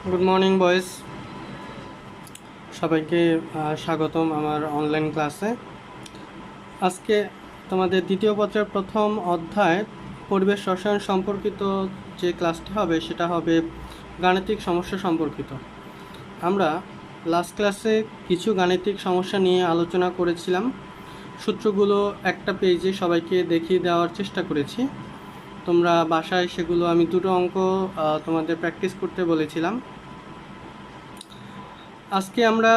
Good morning boys, সবাইকে স্বাগতম আমার অনলাইন ক্লাসে। আজকে তোমাদের দ্বিতীয় পত্রের প্রথম অধ্যায় পরিবেশ রসায়ন সম্পর্কিত যে ক্লাসটি হবে সেটা হবে গাণিতিক সমস্যা সম্পর্কিত। আমরা লাস্ট ক্লাসে কিছু গাণিতিক সমস্যা নিয়ে আলোচনা করেছিলাম। সূত্রগুলো একটা পেজে সবাইকে দেখিয়ে দেওয়ার চেষ্টা করেছি। তোমরা বাসায় সেগুলো আমি দুটো অঙ্ক তোমাদের প্র্যাকটিস করতে বলেছিলাম। আজকে আমরা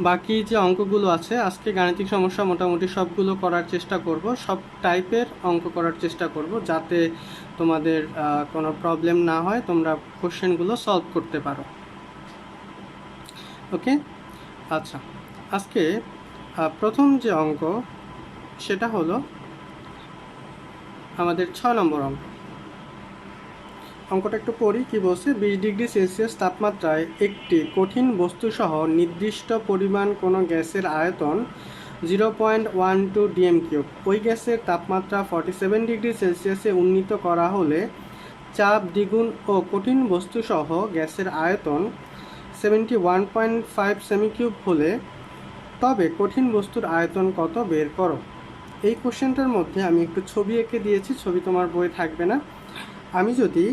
বাকি যে অঙ্কগুলো আছে, আজকে গাণিতিক সমস্যা মোটামুটি সবগুলো করার চেষ্টা করব, সব টাইপের অঙ্ক করার চেষ্টা করব, যাতে তোমাদের কোনো প্রবলেম না হয়, তোমরা কোশ্চেনগুলো সলভ করতে পারো। ওকে, আচ্ছা, আজকে প্রথম যে অঙ্ক সেটা হলো আমাদের 6 নম্বর অঙ্ক। অঙ্কটা একটু পড়ি, কি বলছে। 20 ডিগ্রি সেলসিয়াস তাপমাত্রায় একটি কঠিন বস্তুসহ নির্দিষ্ট পরিমাণ কোনো গ্যাসের আয়তন 0.12 ডিএম কিউব। ওই গ্যাসের তাপমাত্রা 47 ডিগ্রি সেলসিয়াসে উন্নীত করা হলে চাপ দ্বিগুণ ও কঠিন বস্তুসহ গ্যাসের আয়তন 71.5 সেমিকিউব হলে তবে কঠিন বস্তুর আয়তন কত বের করো। এই কোশ্চেনটার মধ্যে আমি একটু ছবি এঁকে দিয়েছি, ছবি তোমার বইয়ে থাকবে না। আমি যদি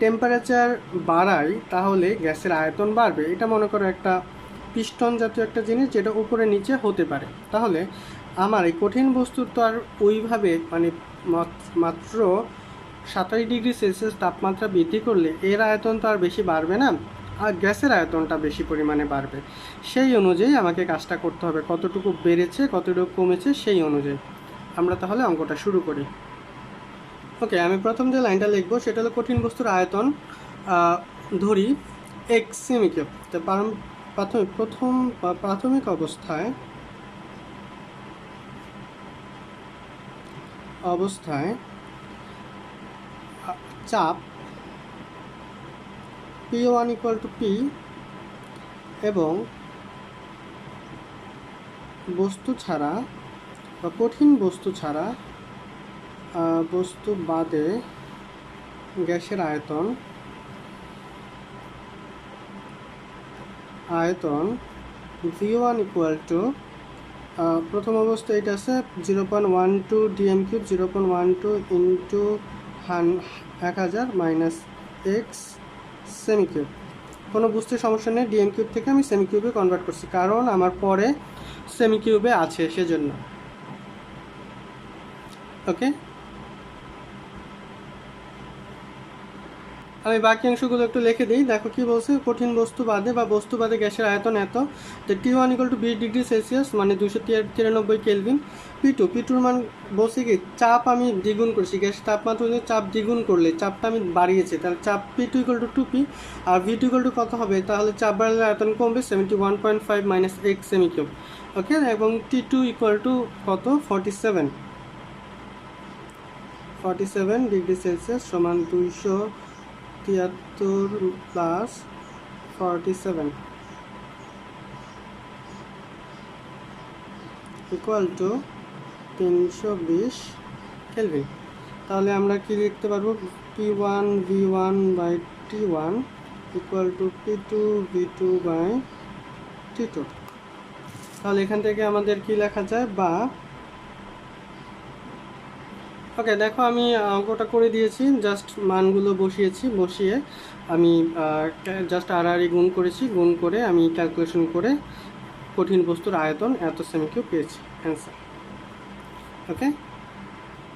টেম্পারেচার বাড়াই তাহলে গ্যাসের আয়তন বাড়বে। এটা মনে করো একটা পিস্টন জাতীয় একটা জিনিস, যেটা উপরে নিচে হতে পারে। তাহলে আমার এই কঠিন বস্তুর তো আর ওইভাবে মাত্র 27 ডিগ্রি সেলসিয়াস তাপমাত্রা বৃদ্ধি করলে এর আয়তন তো আর বেশি বাড়বে না, আর গ্যাসের আয়তনটা বেশি পরিমাণে বাড়বে। সেই অনুযায়ী আমাকে কাজটা করতে হবে, কতটুকু বেড়েছে কতটুকু কমেছে সেই অনুযায়ী। আমরা তাহলে অঙ্কটা শুরু করি। ওকে, আমি প্রথম যে লাইনটা লিখবো সেটা হলো কঠিন বস্তুর আয়তন ধরি এক্স সেমিকিউব। তো প্রাথমিক অবস্থায় চাপ P1 = P এবং বস্তু ছাড়া বা কঠিন বস্তু ছাড়া বস্তু বাদে গ্যাসের আয়তন V1 = প্রথম অবস্থা এটা আছে 0.12 DM cube, 0.12 into 1000 minus X cm cube. কোনো বুঝতে সমস্যা নেই, ডিএম কিউব থেকে আমি সেমিকিউবে কনভার্ট করছি, কারণ আমার পরে সেমিকিউবে আছে সেজন্য। ওকে, আমি বাকি অংশগুলো একটু লিখে দিই। দেখো কি বলছে, কঠিন বস্তু বাদে বা বস্তু বাদে গ্যাসের আয়তন এত। তো T1 = 20 ডিগ্রি সেলসিয়াস মানে 293 কেলভিন। P2 মান বলছি কি, চাপ আমি দ্বিগুণ করছি, গ্যাসের তাপমাত্রা অনুযায়ী চাপ দ্বিগুণ করলে চাপটা আমি বাড়িয়েছি, তাহলে চাপ P2 = 2P আর V2 কত হবে, তাহলে চাপ বাড়লে আয়তন কমবে 71.5 মাইনাস এক্স সেমিকিউব। ওকে, এবং T2 = কত, 47 ডিগ্রি সেলসিয়াস সমান 273 প্লাস 47 ইকুয়াল টু 320 কেলভিন। তাহলে আমরা কি লিখতে পারবো, P1 V1 by T1 equal to P2 V2 by T2। তাহলে এখান থেকে আমাদের কি লেখা যায়, বা ওকে দেখো আমি অঙ্কটা করে দিয়েছি, জাস্ট মানগুলো বসিয়ে আমি জাস্ট আড়াআড়ি গুণ করেছি, গুণ করে আমি ক্যালকুলেশন করে কঠিন বস্তুর আয়তন এত সেমিকিউব পেয়েছি, অ্যান্সার। ওকে,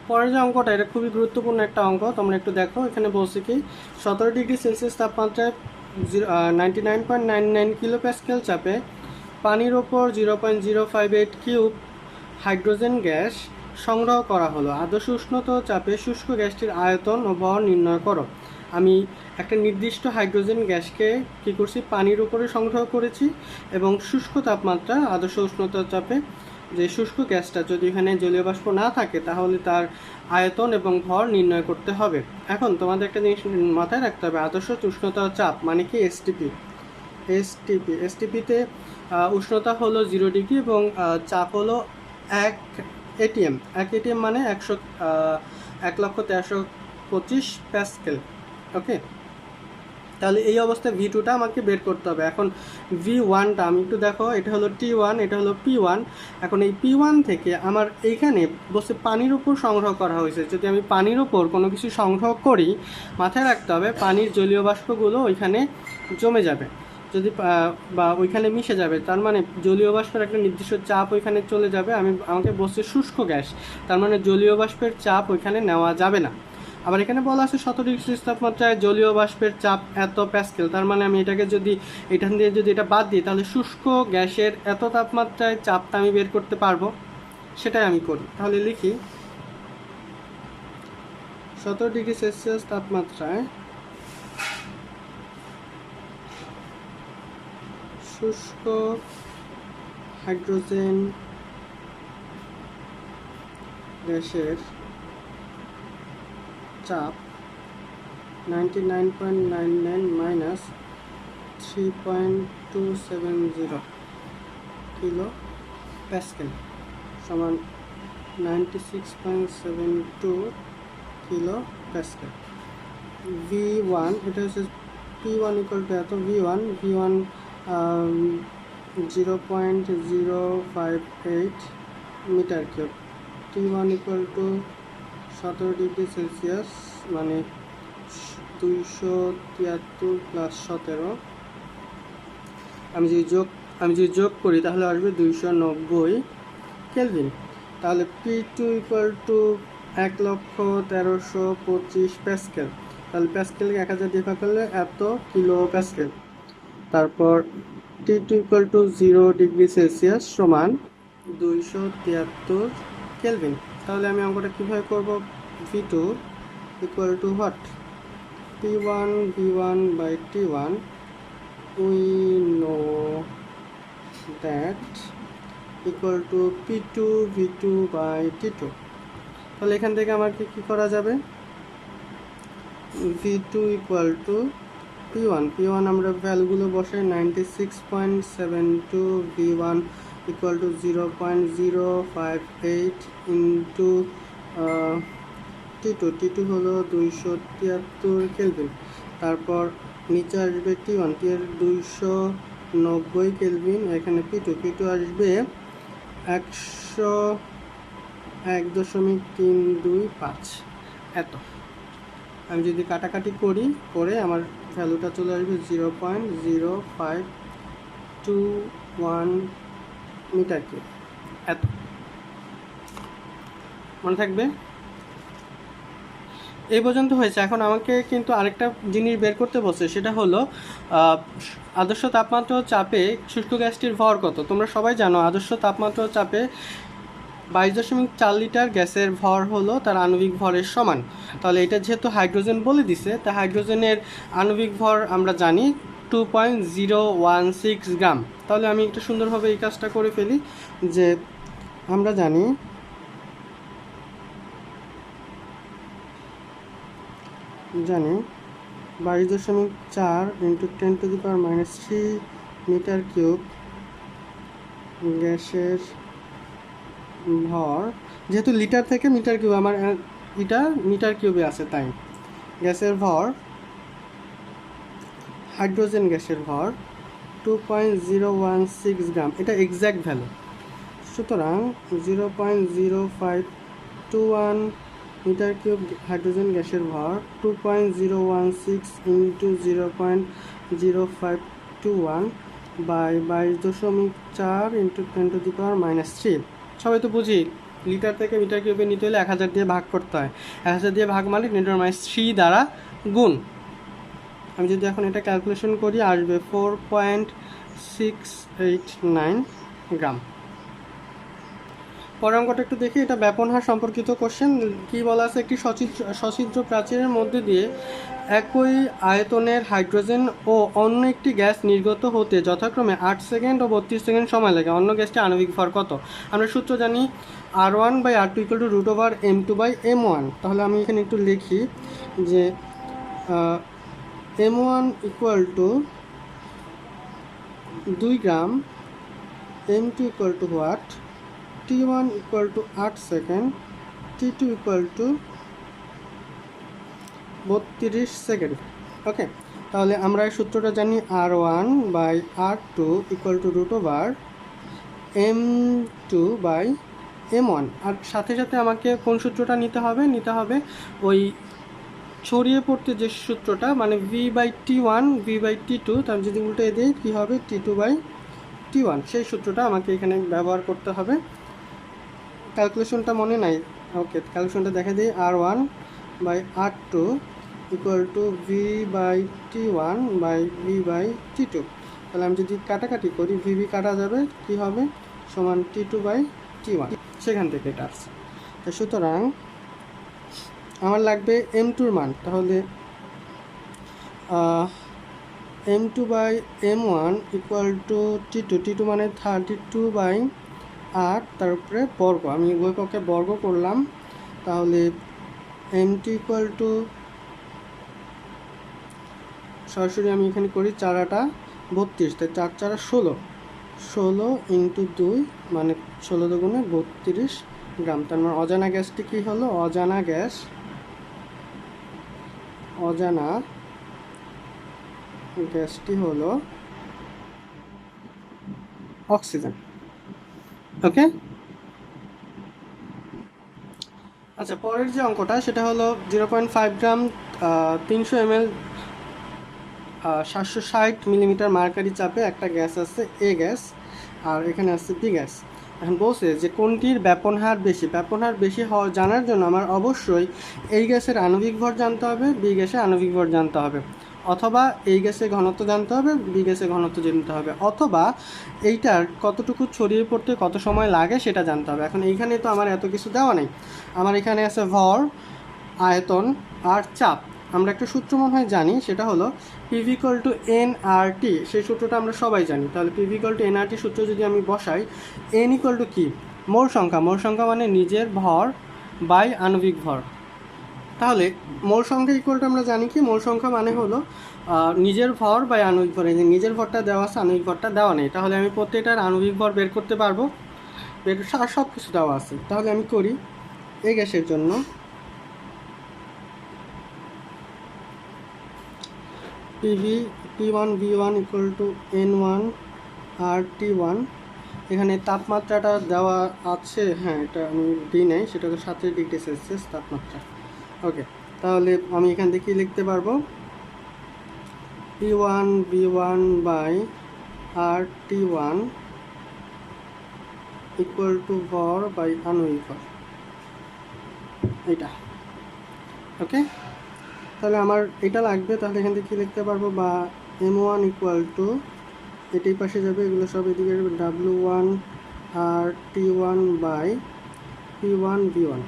পরের যে অঙ্কটা, এটা খুবই গুরুত্বপূর্ণ একটা অঙ্ক, তোমরা একটু দেখো। এখানে বলছে কি, 17 ডিগ্রি সেলসিয়াস তাপমাত্রায় 99.99 কিলো প্যাসকেল চাপে পানির ওপর 0.058 কিউব হাইড্রোজেন গ্যাস সংগ্রহ করা হলো। আদর্শ উষ্ণতা চাপে শুষ্ক গ্যাসটির আয়তন ও ভর নির্ণয় করো। আমি একটা নির্দিষ্ট হাইড্রোজেন গ্যাসকে কী করছি, পানির উপরে সংগ্রহ করেছি, এবং শুষ্ক তাপমাত্রা আদর্শ উষ্ণতা চাপে যে শুষ্ক গ্যাসটা, যদি এখানে জলীয় বাষ্প না থাকে তাহলে তার আয়তন এবং ভর নির্ণয় করতে হবে। এখন তোমাদের একটা জিনিস মাথায় রাখতে হবে, আদর্শ উষ্ণতা চাপ মানে কি এসটিপিতে উষ্ণতা হলো 0 ডিগ্রি এবং চাপ হলো 1 এটিএম। 1 এটিএম মানে 1,13,25 প্যাসকেল। ওকে, তাহলে এই অবস্থায় ভি টুটা আমাকে বের করতে হবে। এখন ভি ওয়ানটা আমি একটু দেখো, এটা হলো টি ওয়ান, এটা হলো পি ওয়ান। এখন এই পি ওয়ান থেকে আমার এইখানে বসে পানির উপর সংগ্রহ করা হয়েছে। যদি আমি পানির উপর কোনো কিছু সংগ্রহ করি, মাথায় রাখতে হবে পানির জলীয় বাষ্পগুলো ওইখানে জমে যাবে, যদি বা ওইখানে মিশে যাবে, তার মানে জলীয় বাষ্পের একটা নির্দিষ্ট চাপ ওইখানে চলে যাবে। আমাকে বসছে শুষ্ক গ্যাস, তার মানে জলীয় বাষ্পের চাপ ওইখানে নেওয়া যাবে না। আবার এখানে বলা আছে 17 ডিগ্রি সেলসিয়াস তাপমাত্রায় জলীয় বাষ্পের চাপ এত প্যাসকেল, তার মানে আমি এটাকে যদি এখান দিয়ে যদি এটা বাদ দিই, তাহলে শুষ্ক গ্যাসের এত তাপমাত্রায় চাপটা আমি বের করতে পারবো, সেটাই আমি করি। তাহলে লিখি 17 ডিগ্রি সেলসিয়াস তাপমাত্রায় শুষ্ক হাইড্রোজেন গ্যাসের চাপ 99.99 মাইনাস 3.270 কিলো প্যাসকেল সমান 96.72 কিলো প্যাসকেল। ভি ওয়ান, এটা হচ্ছে পি ওয়ান ইকুয়াল টু এত, V one 0.058 metre cube, T one equal to 17 degree Celsius মানে 273 প্লাস 17। আমি যদি যোগ করি তাহলে আসবে 290 কেলভিন। তাহলে P two equal to 1,13,25 pascal. তাহলে প্যাসকেলকে 1000 দিয়ে ভাগ করলে এত কিলো প্যাসকেল। তারপর T two equal to 0 degree Celsius সমান 273 কেলভিন। তাহলে আমি অঙ্কটা কীভাবে করব? V two equal to what? T1 V1 by T1, we know that equal to P2 V2 by T2. তাহলে এখান থেকে আমাকে কি করা যাবে? V2 equal to P1 আমরা ভ্যালুগুলো বসাই 96.72, V1 equal to 0.058 into T2 হলো 273 কেলভিন। তারপর নিচে আসবে T1 এর 290 কেলভিন, এখানে P2 আসবে 101.325 এত। আমি যদি কাটাকাটি করে আমার ভ্যালুটা চলে আসবে 0.0521 মিটার কিউব এত। মনে থাকবে? এই পর্যন্ত হয়েছে। এখন আমাকে কিন্তু আরেকটা জিনিস বের করতে বলছে, সেটা হলো আদর্শ তাপমাত্রা ও চাপে শুষ্ক গ্যাসটির ভর কত। তোমরা সবাই জানো আদর্শ তাপমাত্রা ও চাপে 22.4 লিটার গ্যাসের ভর হলো তার আণবিক ভরের সমান। তাহলে এটা যেহেতু হাইড্রোজেন বলে দিছে, তা হাইড্রোজেনের আণবিক ভর আমরা জানি 2.016 গ্রাম। তাহলে আমি একটু সুন্দরভাবে এই কাজটা করে ফেলি, যে আমরা জানি 22.4 ইন্টু 10⁻³ মিটার কিউব গ্যাসের ভর, যেহেতু লিটার থেকে মিটার কিউব আমার এটা মিটার কিউবে আছে, তাই গ্যাসের ভর, হাইড্রোজেন গ্যাসের ভর 2.016 গ্রাম, এটা এক্স্যাক্ট ভ্যালু। সুতরাং 0.0521 মিটার কিউব হাইড্রোজেন গ্যাসের ভর 2.016 ইন্টু 0.0521 বাই 22.4 ইন্টু 10⁻³ সবাই তো বুঝি লিটার থেকে মিটার কিউবে নিতে হলে 1000 দিয়ে ভাগ করতে হয়। 1000 দিয়ে ভাগ মানে 10⁻³ দ্বারা গুণ। আমি যদি এখন এটা ক্যালকুলেশন করি আসবে 4.689 গ্রাম। পরের অঙ্কটা একটু দেখি, এটা ব্যাপন হার সম্পর্কিত কোশ্চেন। কি বলা আছে? একটি সছিদ্র প্রাচীরের মধ্যে দিয়ে একই আয়তনের হাইড্রোজেন ও অন্য একটি গ্যাস নির্গত হতে যথাক্রমে 8 সেকেন্ড ও 32 সেকেন্ড সময় লাগে। অন্য গ্যাসটি আণবিক ভর কত? আমরা সূত্র জানি R1/R2 = √M2/M1। তাহলে আমি এখানে একটু লিখি যে M1 = 2 গ্রাম, M2 = what? T1 = 8 second, T2 = 32 second. Okay, তাহলে আমরা এই সূত্রটা জানি R1/R2 ইকুয়াল টু √M2/M1। আর সাথে সাথে আমাকে কোন সূত্রটা নিতে হবে ওই ছড়িয়ে পড়তে যে সূত্রটা, মানে V/T1 V/T2, তার যদি উল্টে দিই কী হবে T2/T1, সেই সূত্রটা আমাকে এখানে ব্যবহার করতে হবে। ক্যালকুলেশনটা মনে নাই, ওকে ক্যালকুলেশনটা দেখে দিই। R1/R2 equal to V/T1/V/T2। তাহলে আমি যদি কাটাকাটি করি VV কাটা যাবে, কি হবে সমান T2/T1, সেখান থেকে এটা আসছে। তো সুতরাং আমার লাগবে M2-র মান, তাহলে M2/M1 ইকুয়াল টু T2 মানে 32/8, তার উপরে বর্গ, আমি উভয় পক্ষে বর্গ করলাম। তাহলে M2 ইকুয়াল টু, সরাসরি আমি এখানে করি 4 × 8 = 32, তাই 4 × 16, 16 × 2 মানে 16 দুগুণে 32 গ্রাম। তার মানে অজানা গ্যাসটি কী হলো, অজানা গ্যাসটি হলো অক্সিজেন। ওকে, আচ্ছা পরের যে অঙ্কটা সেটা হলো 0.5 গ্রাম 300 ml 760 মিলিমিটার মার্কারি চাপে একটা গ্যাস আছে এ গ্যাস, আর এখানে আছে বি গ্যাস। এখন বলছে যে কোনটির ব্যাপন হার বেশি হওয়া জানার জন্য আমার অবশ্যই এই গ্যাসের আণবিক ভর জানতে হবে, বি গ্যাসের আণবিক ভর জানতে হবে, অথবা এই গ্যাসের ঘনত্ব জানতে হবে, বি গ্যাসের ঘনত্ব জানতে হবে, অথবা এইটার কতটুকু ছড়িয়ে পড়তে কত সময় লাগে সেটা জানতে হবে। এখন এইখানে তো আমার এত কিছু দেওয়া নেই, আমার এখানে আছে ভর, আয়তন আর চাপ। আমরা একটা সূত্র মনে হয় জানি, সেটা হলো PV = nRT। সেই সূত্রটা আমরা সবাই জানি। তাহলে PV = nRT সূত্র যদি আমি বসাই, n = কি, মোল সংখ্যা মানে নিজের ভর বাই আণবিক ভর। তাহলে মোল সংখ্যা ইকুয়ালটা আমরা জানি কি, মোল সংখ্যা মানে হলো নিজের ভর বাই আণবিক ভর। এই যে নিজের ভরটা দেওয়া আছে, আণবিক ভরটা দেওয়া নেই, তাহলে আমি প্রত্যেকটার আণবিক ভর বের করতে পারবো, আর সব কিছু দেওয়া আছে। তাহলে আমি করি এই গ্যাসের জন্য T1V1 = N1RT1। এখানে তাপমাত্রাটা দেওয়া আছে, হ্যাঁ এটা আমি দিই নাই, সেটা হলো 37 ডিগ্রি সেলসিয়াস তাপমাত্রা। ওকে, তাহলে আমি এখান থেকে লিখতে পারবো T1V1/RT1 ইকুয়াল টু ভর বাই আণবিক ভর, এটা। ওকে, তাহলে আমার এটা লাগবে। তাহলে এখান থেকে কী লিখতে পারবো, বা M1 ইকুয়াল টু, এটাই পাশে যাবে, এগুলো সব এদিকে W1R T1/P1V1।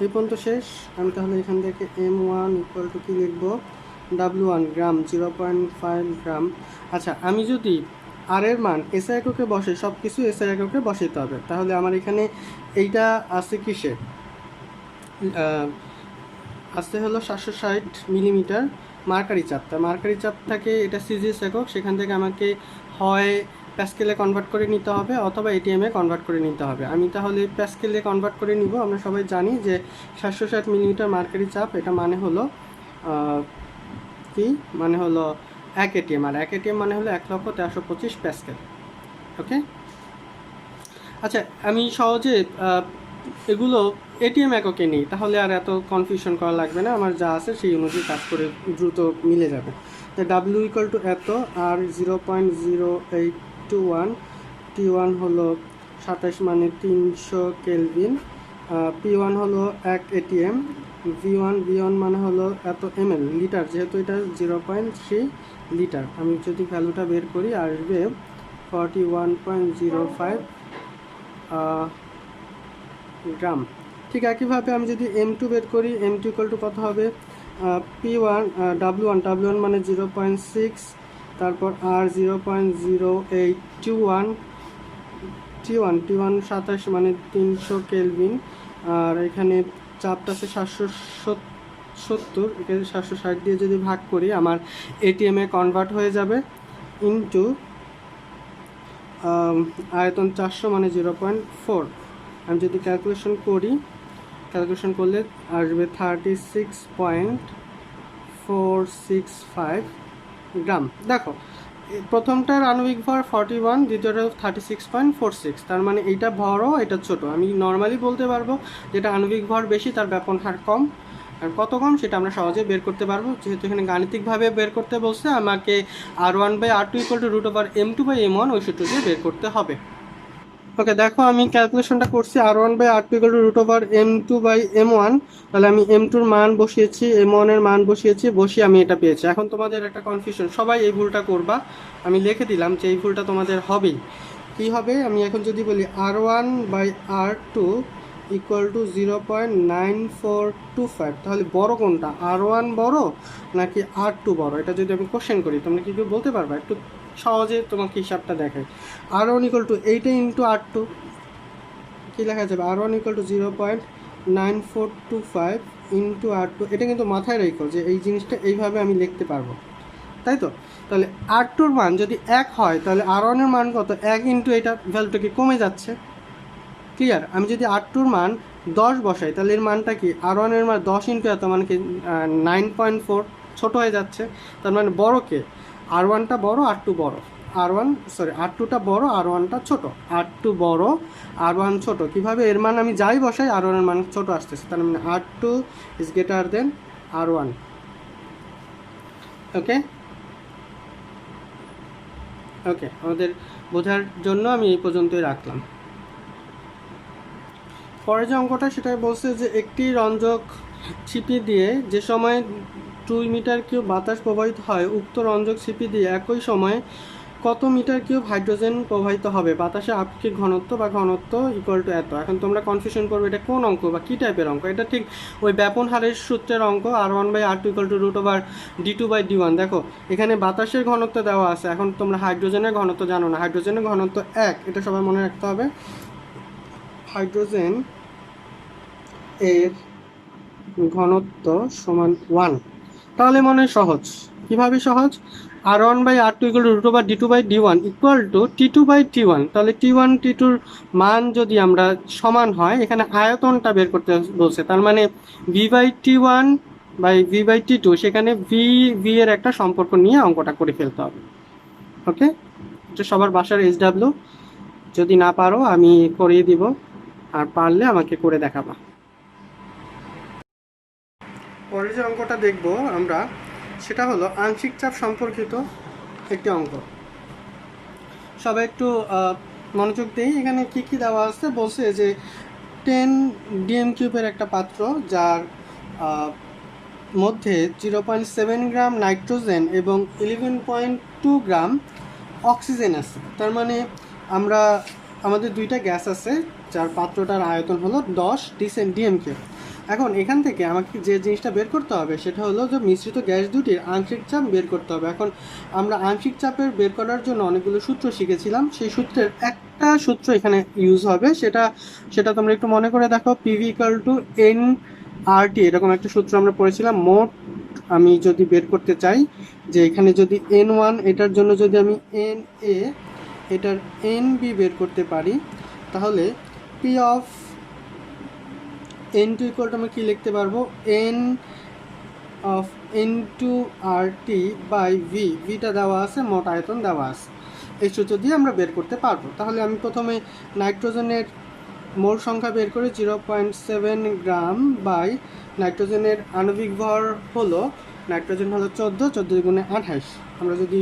এই পর্যন্ত শেষ। আমি তাহলে এখান থেকে M1 ইকুয়াল টু কী লিখবো, W1 গ্রাম 0.5 গ্রাম। আচ্ছা, আমি যদি আর এর মান SI এককে বসে, সব কিছু SI এককে বসাইতে হবে। তাহলে আমার এখানে এইটা আছে কিসে, আসতে হলো 760 মিলিমিটার মার্কারি চাপ। তা মার্কারি চাপ থাকে, এটা সিজিএস একক, সেখান থেকে আমাকে হয় প্যাসকেলে কনভার্ট করে নিতে হবে অথবা এটিএমে কনভার্ট করে নিতে হবে। আমি তাহলে প্যাসকেলে কনভার্ট করে নিব। আমরা সবাই জানি যে 760 মিলিমিটার মার্কারি চাপ, এটা মানে হলো কি, মানে হলো 1 ATM, আর 1 ATM মানে হলো 1,1325 প্যাসকেল। ওকে, আচ্ছা আমি সহজে এগুলো এটিএম এককে নেই, তাহলে আর এত কনফিউশন করা লাগবে না, আমার যা আছে সেই অনুযায়ী কাজ করে দ্রুত মিলে যাবে। W = এত, আর 0.0821, T1 হলো 27 মানে 300 কেলভিন, P1 হলো 1 ATM, V1 মানে হলো এত ml, লিটার, যেহেতু এটা 0.3 লিটার। আমি যদি ভ্যালুটা বের করি আসবে 41.05 গ্রাম। ঠিক একইভাবে আমি যদি M2 বের করি, M2 = কত হবে, W1 মানে 0.6, তারপর আর 0.0821, T1 27 মানে 300 কেলভিন, আর এখানে চাপটা আছে 770, এখানে 760 দিয়ে যদি ভাগ করি আমার এটিএমে কনভার্ট হয়ে যাবে, ইন্টু আয়তন 400 মানে 0.4। আমি যদি ক্যালকুলেশন করলে আসবে 36.4 465 গ্রাম। দেখো প্রথমটার আণবিক ভর 41, দ্বিতীয়টা 36.46, তার মানে এইটা বড় এটা ছোট। আমি নর্মালি বলতে পারবো যেটা আণবিক ভর বেশি তার ব্যাপন হার কম, আর কত কম সেটা আমরা সহজে বের করতে পারবো। যেহেতু এখানে গাণিতিকভাবে বের করতে বলছে, আমাকে R1/R2 √M2/M1 ওই সূত্র দিয়ে বের করতে হবে। ওকে, দেখো আমি ক্যালকুলেশনটা করছি R1/R2 √M2/M1। তাহলে আমি M2-র মান বসিয়েছি, M1-এর মান বসিয়েছি, বসিয়ে আমি এটা পেয়েছি। এখন তোমাদের একটা কনফিউশন, সবাই এই ভুলটা করবা, আমি লিখে দিলাম যে এই ভুলটা তোমাদের হবেই। কী হবে, আমি এখন যদি বলি R1/R2 0.9425, তাহলে বড় কোনটা, R1 বড় নাকি R2 বড়? এটা যদি আমি কোশ্চেন করি তোমরা কি কেউ বলতে পারবা? একটু সহজে তোমাকে হিসাবটা দেখায়। R1 8 ইন্টু R2 কী লেখা যাবে, R1 0.9425 ইন্টু R2। এটা কিন্তু মাথায় রেখো যে এই জিনিসটা এইভাবে আমি লিখতে পারবো, তাই তো? তাহলে R2-র মান যদি 1 হয় তাহলে R1-এর মান কত, 1 ইন্টু এটা ভ্যালুটা কি কমে যাচ্ছে? ক্লিয়ার? আমি যদি R2-র মান 10 বসাই তাহলে এর মানটা কি, R1-এর মান 10 ইন্টু এত মানে কি 9.4, ছোট হয়ে যাচ্ছে। তার মানে বড় কে, R1টা বড় R2 বড়, R2টা বড় R1টা ছোট, R2 বড় R1 ছোট। কিভাবে, এর মান আমি যাই বসাই R1-এর মান ছোট আসতেছে, তার মানে R2 is greater than R1। ওকে ওকে, আমাদের বোঝার জন্য আমি এই পর্যন্তই রাখলাম। পরে যে অঙ্কটা সেটাই বলছে যে একটি রঞ্জক ছিপি দিয়ে যে সময় 2 মিটার কিউব বাতাস প্রবাহিত হয়, উক্ত রঞ্জক ছিপি দিয়ে একই সময়ে কত মিটার কিউব হাইড্রোজেন প্রবাহিত হবে? বাতাসে আপেক্ষিক ঘনত্ব বা ঘনত্ব ইকুয়াল টু এত। এখন তোমরা কনফিউশন করবে এটা কোন অঙ্ক বা কী টাইপের অঙ্ক? এটা ঠিক ওই ব্যাপন হারের সূত্রের অঙ্ক, R1/R2 √D2/D1। দেখো এখানে বাতাসের ঘনত্ব দেওয়া আছে, এখন তোমরা হাইড্রোজেনের ঘনত্ব জানো না, হাইড্রোজেনের ঘনত্ব 1, এটা সবাই মনে রাখতে হবে। হাইড্রোজেন এর ঘনত্ব সমান 1, তাহলে মনে হয় সহজ। কিভাবে সহজ, R1/R2 √D2/D1 equal to T2/T1। তাহলে T1 T2-র মান যদি আমরা সমান হয়, এখানে আয়তনটা বের করতে বলছে, তার মানে V/T1/V/T2, সেখানে V এর একটা সম্পর্ক নিয়ে অঙ্কটা করে ফেলতে হবে। ওকে, এটা সবার বাসার SW, যদি না পারো আমি করিয়ে দিব, আর পারলে আমাকে করে দেখাবা। পরে যে অঙ্কটা দেখব আমরা সেটা হলো আংশিক চাপ সম্পর্কিত একটি অঙ্ক। সবাই একটু মনোযোগ দেই, এখানে কি কি দেওয়া আছে বলছে যে 10 DM³ একটা পাত্র, যার মধ্যে 0.7 গ্রাম নাইট্রোজেন এবং 11.2 গ্রাম অক্সিজেন আছে। তার মানে আমাদের দুইটা গ্যাস আছে যার পাত্রটার আয়তন হলো 10 DM³। এখন এখান থেকে আমাকে যে জিনিসটা বের করতে হবে সেটা হলো যে মিশ্রিত গ্যাস দুটির আংশিক চাপ বের করতে হবে। এখন আমরা আংশিক চাপের বের করার জন্য অনেকগুলো সূত্র শিখেছিলাম, সেই সূত্রের একটা সূত্র এখানে ইউজ হবে, সেটা তোমরা একটু মনে করে দেখো। PV = NRT, এরকম একটা সূত্র আমরা পড়েছিলাম। মোট আমি যদি বের করতে চাই যে এখানে যদি N1, এটার জন্য যদি আমি NA, এটার NB বের করতে পারি, তাহলে P of N2 = আমরা কী লিখতে পারবো, N of N2RT/V, ভিটা দেওয়া আছে, মোট আয়তন দেওয়া আছে, এই সূত্র দিয়ে আমরা বের করতে পারবো। তাহলে আমি প্রথমে নাইট্রোজেনের মোল সংখ্যা বের করি 0.7 গ্রাম বাই নাইট্রোজেনের আণবিক ভর হলো, নাইট্রোজেন হলো 14, 14 গুণে 28। আমরা যদি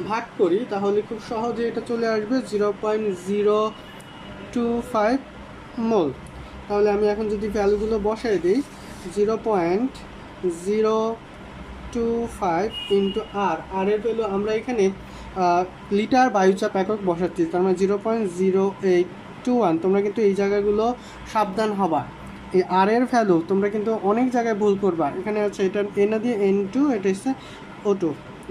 ভাগ করি তাহলে খুব সহজে এটা চলে আসবে 0.025 মোল। তাহলে আমি এখন যদি ভ্যালুগুলো বসাই দিই, 0.025 ইন্টু আর এর ভ্যালু আমরা এখানে লিটার বায়ুচাপ একক বসাচ্ছি, তার মানে 0.0821। তোমরা কিন্তু এই জায়গাগুলো সাবধান হবা, এই আর এর ভ্যালু তোমরা কিন্তু অনেক জায়গায় ভুল করবা। এখানে আছে এটা N দিয়ে N2, এটা হচ্ছে O2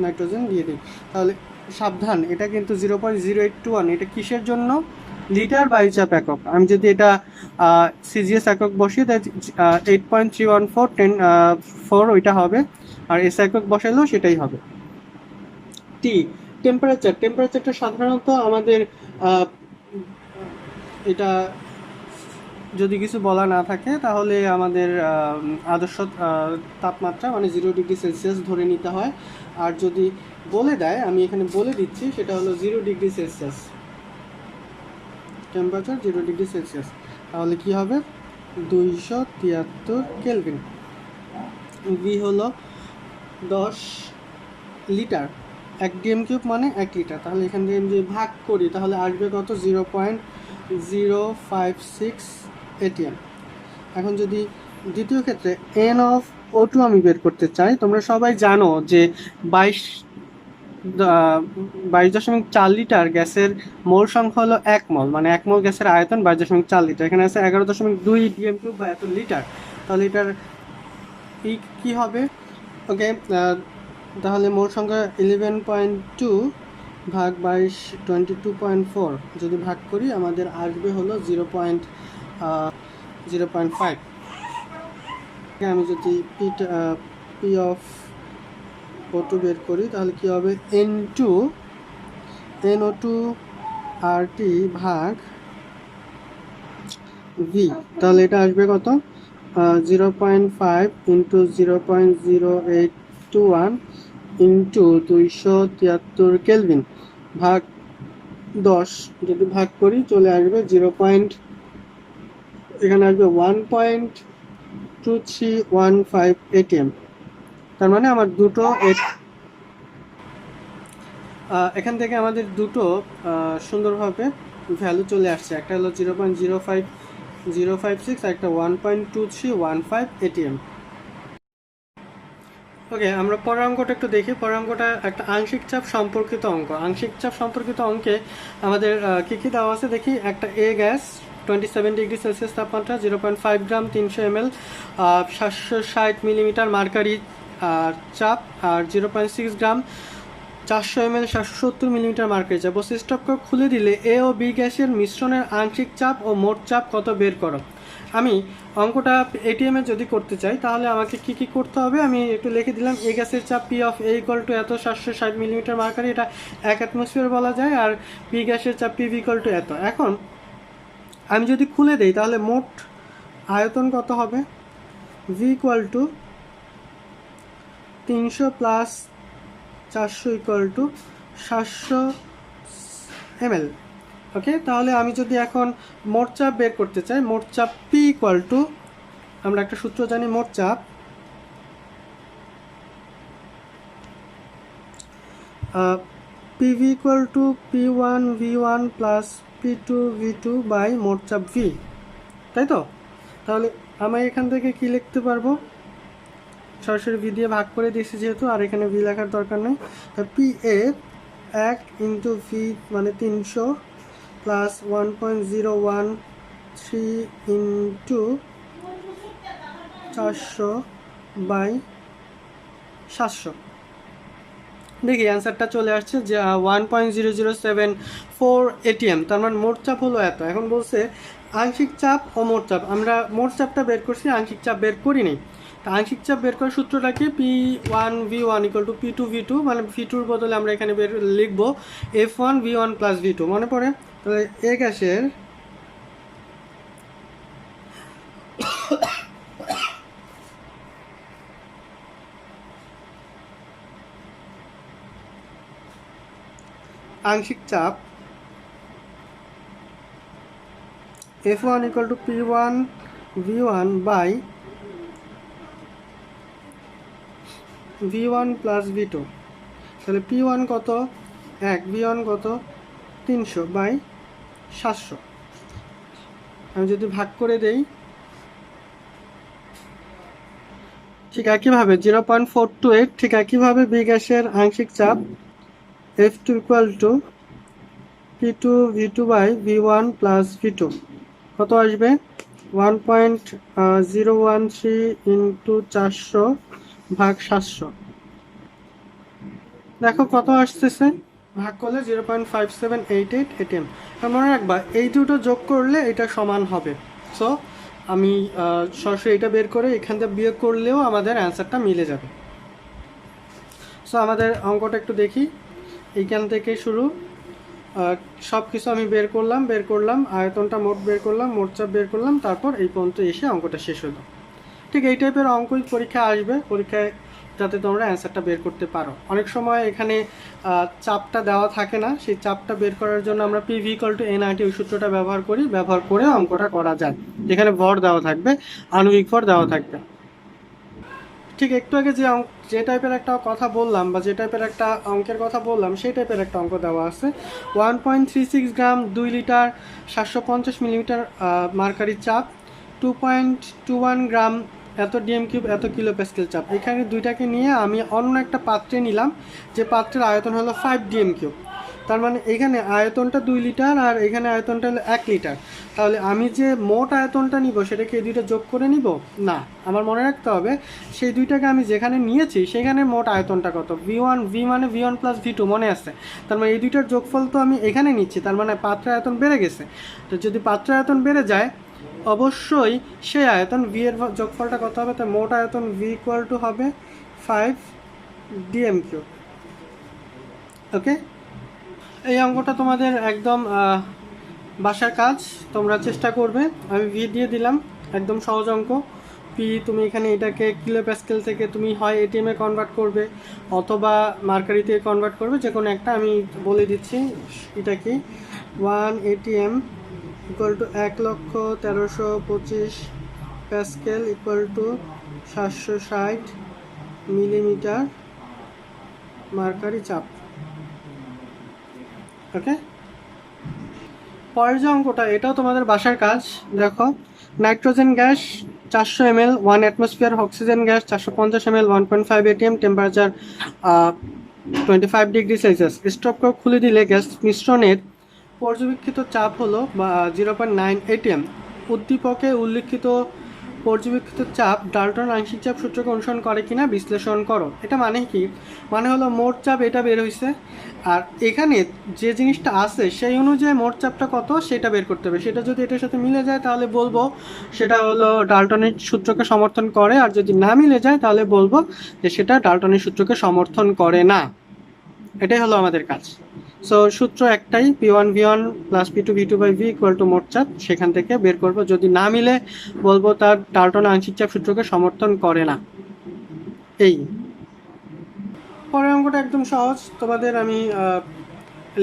নাইট্রোজেন দিয়ে দিই, তাহলে সাবধান, এটা কিন্তু 0.0821। এটা কিসের জন্য, লিটার বায়ুচাপ একক। আমি যদি এটা সিজিএস একক বসিয়ে তাই 8.314 ওইটা হবে, আর এস একক বসাইলেও সেটাই হবে। টেম্পারেচারটা সাধারণত আমাদের এটা যদি কিছু বলা না থাকে তাহলে আমাদের আদর্শ তাপমাত্রা মানে 0°C ধরে নিতে হয়। আর যদি বলে দেয়, আমি এখানে বলে দিচ্ছি, সেটা হলো 0°C, টেম্পারেচার 0°C, তাহলে কি হবে 273 কেলভিন। ভি হলো 10 লিটার, 1 DM³ মানে 1 লিটার। তাহলে এখান থেকে যদি ভাগ করি তাহলে আসবে কত, 0.056 ATM। এখন যদি দ্বিতীয় ক্ষেত্রে NO2 আমি বের করতে চাই, তোমরা সবাই জানো যে 22.4 লিটার গ্যাসের মোল সংখ্যা হলো 1 মল, মানে 1 মল গ্যাসের আয়তন 22.4 লিটার। এখানে আছে 11.2 DM³ বা এত লিটার। তাহলে এটার কি হবে? ওকে, তাহলে মোল সংখ্যা 11.2 ভাগ 22 22.4 যদি ভাগ করি আমাদের আসবে হলো 0.5। আমি যদি পি অফ O2 বের করি তাহলে কি হবে, NO2 RT ভাগ ভি। তাহলে এটা আসবে কত, 0.5 ইন্টু 0.0821 ইন্টু 273 কেলভিন ভাগ 10 যদি ভাগ করি চলে আসবে এখানে আসবে 1.2315 ATM। তার মানে আমার দুটো এখান থেকে আমাদের দুটো সুন্দরভাবে ভ্যালু চলে আসছে। একটা হলো 0.05056 আর একটা 1.2315 ATM। ওকে, আমরা পরের অঙ্কটা একটু দেখি। পরের অঙ্কটা একটা আংশিক চাপ সম্পর্কিত অঙ্ক। আংশিক চাপ সম্পর্কিত অঙ্কে আমাদের কী দেওয়া আছে দেখি। একটা এ গ্যাস 27°C তাপমাত্রা, 0.5 গ্রাম 300 ml, 760 মিলিমিটার মার্কারি চাপ, আর 0.6 গ্রাম 400 ml 770 মিলিমিটার মার্কারি চাপ। স্টপকক খুলে দিলে এ ও বি গ্যাসের মিশ্রণের আংশিক চাপ ও মোট চাপ কত বের করো। আমি অঙ্কটা এটিএমে যদি করতে চাই তাহলে আমাকে কি কি করতে হবে আমি একটু লিখে দিলাম। এ গ্যাসের চাপ P of A equal to এত 760 মিলিমিটার মার্কারি, এটা 1 অ্যাটমসফিয়ার বলা যায়। আর বি গ্যাসের চাপ পি ইকুয়াল টু এত। এখন আমি যদি খুলে দেই তাহলে মোট আয়তন কত হবে, V equal to 300 plus 400 equal to 700 ml। ওকে, তাহলে আমি যদি এখন মোট চাপ বের করতে চাই, মোট চাপ পি ইকুয়াল টু, আমরা একটা সূত্র জানি, মোট চাপ PV equal to P1 V1 plus P2 V2 by মোট চাপ ভি, তাই তো? তাহলে আমি এখান থেকে কি লিখতে পারবো, সরাসরি ভি দিয়ে ভাগ করে দিয়েছি যেহেতু, আর এখানে ভি লেখার দরকার নেই। পি এ 1 ইন্টু ভি মানে 300 প্লাস 1.013 ইন্টু 400 বাই 700। দেখি অ্যান্সারটা চলে আসছে যে 1.0074 ATM। তার মানে মোট চাপ হলো এত। এখন বলছে আংশিক চাপ ও মোট চাপ। আমরা মোট চাপটা বের করছি, আংশিক চাপ বের করিনি। তা আংশিক চাপ বের করার সূত্রটা কি, P1 V1 equal to P2 V2, মানে V2 এর বদলে আমরা এখানে লিখবো F1 V1 প্লাস V2। মনে পড়ে? তাহলে এ গ্যাসের আংশিক চাপ F1 equal to P1 V1 by V1 plus V2। তাহলে P1 কত 1, V1 কত 300 বাই 700। আমি যদি ভাগ করে দেই, ঠিক একইভাবে 0.428, ঠিক একইভাবে বি গ্যাসের আংশিক চাপ F2 equal to P2 V2 by V1 plus V2 কত আসবে, 1.013 ইন্টু 400 ভাগ 700। দেখো কত আসতেছে, ভাগ করলে 0.5788 ATM। মনে রাখবা এই দুটো যোগ করলে এটা সমান হবে। সো আমি সরাসরি এটা বের করে এখান থেকে বিয়োগ করলেও আমাদের অ্যান্সারটা মিলে যাবে। সো আমাদের অঙ্কটা একটু দেখি, এইখান থেকে শুরু, সব কিছু আমি বের করলাম, আয়তনটা মোট বের করলাম, মোট চাপ বের করলাম, তারপর এই পর্যন্ত এসে অঙ্কটা শেষ হলো। ঠিক এই টাইপের অঙ্কই পরীক্ষায় আসবে, পরীক্ষায় যাতে তোমরা অ্যান্সারটা বের করতে পারো। অনেক সময় এখানে চাপটা দেওয়া থাকে না, সেই চাপটা বের করার জন্য আমরা PV = NRT ওই সূত্রটা ব্যবহার করি, ব্যবহার করে অঙ্কটা করা যায়, যেখানে ভর দেওয়া থাকবে, আণবিক ভর দেওয়া থাকবে। ঠিক একটু আগে যে টাইপের একটা কথা বললাম বা যে টাইপের একটা অঙ্কের কথা বললাম, সেই টাইপের একটা অঙ্ক দেওয়া আছে। 1.36 গ্রাম 2 লিটার 750 মিলিমিটার মার্কারি চাপ, 2.21 গ্রাম এত DM³ এত কিলো প্যাসকেল চাপ। এখানে দুইটাকে নিয়ে আমি অন্য একটা পাত্রে নিলাম, যে পাত্রের আয়তন হলো 5 DM³। তার মানে এখানে আয়তনটা 2 লিটার আর এখানে আয়তনটা হলো 1 লিটার। তাহলে আমি যে মোট আয়তনটা নিব সেটাকে এই দুইটা যোগ করে নিব না, আমার মনে রাখতে হবে সেই দুইটাকে আমি যেখানে নিয়েছি সেখানে মোট আয়তনটা কত। V মানে V1 + V2 মনে আছে। তার মানে এই দুইটার যোগফল তো আমি এখানে নিচ্ছি, তার মানে পাত্রের আয়তন বেড়ে গেছে। তো যদি পাত্রের আয়তন বেড়ে যায়, অবশ্যই সেই আয়তন V এর যোগফলটা কত হবে, তার মোট আয়তন V = হবে 5 DM³। ওকে, এই অঙ্কটা তোমাদের একদম বাসার কাজ, তোমরা চেষ্টা করবে। আমি V দিয়ে দিলাম, একদম সহজ অঙ্ক। P তুমি এখানে এটাকে কিলো প্যাসকেল থেকে তুমি হয় ATM এ কনভার্ট করবে অথবা মার্কারিতে কনভার্ট করবে, যে কোনো একটা। আমি বলে দিচ্ছি এটা কি। 1 ATM = 1,13,25 প্যাসকেল = 760 মিলিমিটার মার্কারি চাপ। ওকে, পরের যে অঙ্কটা, এটাও তোমাদের বাসার কাজ। দেখো, nitrogen gas 400 ml 1 atmosphere, oxygen gas 450 ml 1.5 atm, temperature 25 degree Celsius. Stopcock খুলে দিলে গ্যাস মিশ্রণের পর্যবেক্ষিত চাপ হলো 0.9 atm। উদ্দীপকে উল্লিখিত পর্যবেক্ষিত চাপ ডাল্টন আংশিক চাপ সূত্রকে অনুসরণ করে কিনা বিশ্লেষণ করো। এটা মানে কি? মানে হলো মোট চাপ এটা বের হয়েছে, আর এখানে যে জিনিসটা আছে সেই অনুযায়ী মোট চাপটা কত সেটা বের করতে হবে। সেটা যদি এটার সাথে মিলে যায় তাহলে বলবো সেটা হলো ডাল্টনের সূত্রকে সমর্থন করে, আর যদি না মিলে যায় তাহলে বলবো যে সেটা ডাল্টনের সূত্রকে সমর্থন করে না। এটাই হলো আমাদের কাজ। সো সূত্র একটাই, P1 V1 + P2 V2/V = মোট চাপ। সেখান থেকে বের করব, যদি না মিলে বলবো তার ডাল্টন আংশিক চাপ সূত্রকে সমর্থন করে না। এই পরের অঙ্কটা একদম সহজ, তোমাদের আমি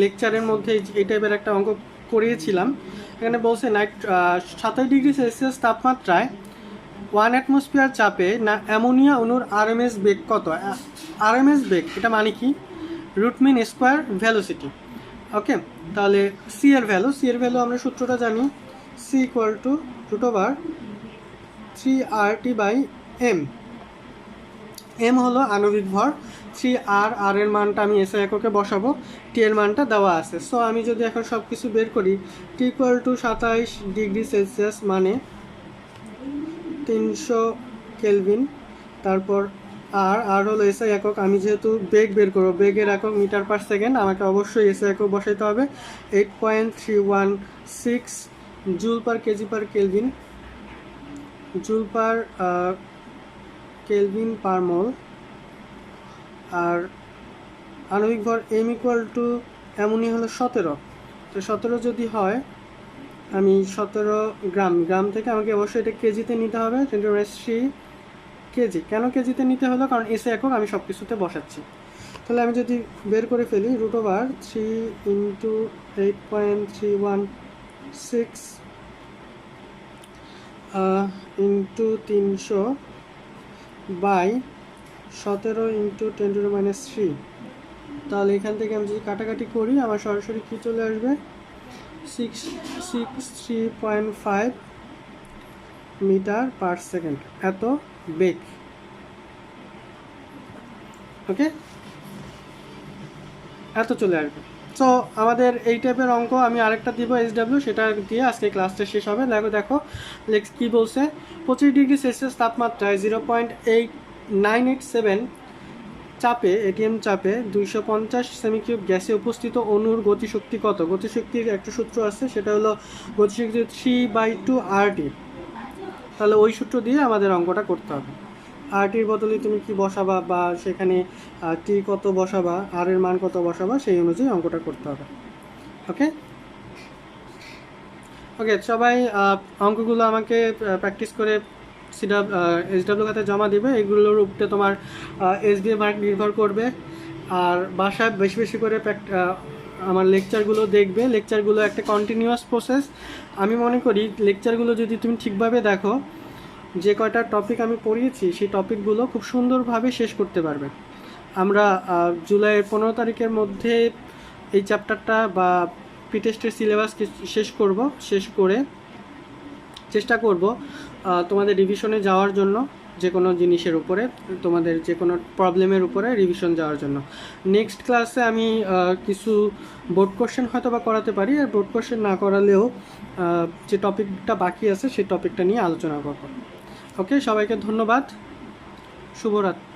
লেকচারের মধ্যে এই টাইপের একটা অঙ্ক করিয়েছিলাম। এখানে বলছে 27 ডিগ্রি সেলসিয়াস তাপমাত্রায় 1 অ্যাটমসফিয়ার চাপে না অ্যামোনিয়া অণুর RMS বেগ কত। RMS বেগ এটা মানে কি? √Mean square velocity. ওকে, তাহলে C এর ভ্যালু আমরা সূত্রটা জানি। C = √3RT/m। m হলো আণবিক ভর, 3R, R এর মানটা আমি SI এককে বসাবো, T এর মানটা দেওয়া আছে। সো আমি যদি এখন সব কিছু বের করি, T = 27 ডিগ্রি সেলসিয়াস মানে 300 কেলভিন, তারপর আর হলো SI একক। আমি যেহেতু বেগ বের করবো, বেগের একক মিটার/সেকেন্ড, আমাকে অবশ্যই SI একক বসাইতে হবে। 8.316 জুল/কেজি/কেলভিন, জুল/কেলভিন/মোল। আর আণবিক ভর M = অ্যামোনিয়া হলো 17। তো 17 যদি হয়, আমি 17 গ্রাম থেকে আমাকে অবশ্যই এটা কেজিতে নিতে হবে, 10³ কেজি। কেন কেজিতে নিতে হলো? কারণ SI একক আমি সব কিছুতে বসাচ্ছি। তাহলে আমি যদি বের করে ফেলি, √3 × 8.316 × 300/17 × 10⁻³ তাহলে এখান থেকে আমি যদি কাটাকাটি করি, আমার সরাসরি কী চলে আসবে? 663.5 মিটার/সেকেন্ড, এত বেগ। ওকে, এত চলে আসবে। সো আমাদের এই টাইপের অঙ্ক আমি আরেকটা দিব SW, সেটা দিয়ে আজকে ক্লাসটা শেষ হবে। দেখো কী বলছে। 25 ডিগ্রি সেলসিয়াস তাপমাত্রায় 0.987 চাপে ATM চাপে 250 সেমি³ গ্যাসে উপস্থিত অণুর গতিশক্তি কত? গতিশক্তির একটা সূত্র আছে, সেটা হলো গতিশক্তি 3/2RT। তাহলে ওই সূত্র দিয়ে আমাদের অঙ্কটা করতে হবে। RTর বদলে তুমি কি বসাবা, বা সেখানে T কত বসাবা, R এর মান কত বসাবা, সেই অনুযায়ী অঙ্কটা করতে হবে। ওকে ওকে সবাই অঙ্কগুলো আমাকে প্র্যাকটিস করে SW খাতে জমা দিবে। এগুলোর উপরে তোমার SBA মার্ক নির্ভর করবে। আর বাসায় বেশি বেশি করে আমার লেকচারগুলো দেখবে। লেকচারগুলো একটা কন্টিনিউয়াস প্রসেস। আমি মনে করি লেকচারগুলো যদি তুমি ঠিকভাবে দেখো, যে কয়টা টপিক আমি পড়িয়েছি সেই টপিকগুলো খুব সুন্দরভাবে শেষ করতে পারবে। আমরা জুলাইয়ের 15 তারিখের মধ্যে এই চ্যাপ্টারটা বা প্রি-টেস্টের সিলেবাসকে শেষ করে চেষ্টা করব তোমাদের রিভিশনে যাওয়ার জন্য, যে কোনো জিনিসের উপরে, তোমাদের যে কোনো প্রবলেমের উপরে রিভিশন যাওয়ার জন্য। নেক্সট ক্লাসে আমি কিছু বোর্ড কোশ্চেন হয়তো বা করাতে পারি, আর বোর্ড কোশ্চেন না করালেও যে টপিকটা বাকি আছে সেই টপিকটা নিয়ে আলোচনা করব। ওকে, সবাইকে ধন্যবাদ, শুভরাত্রি।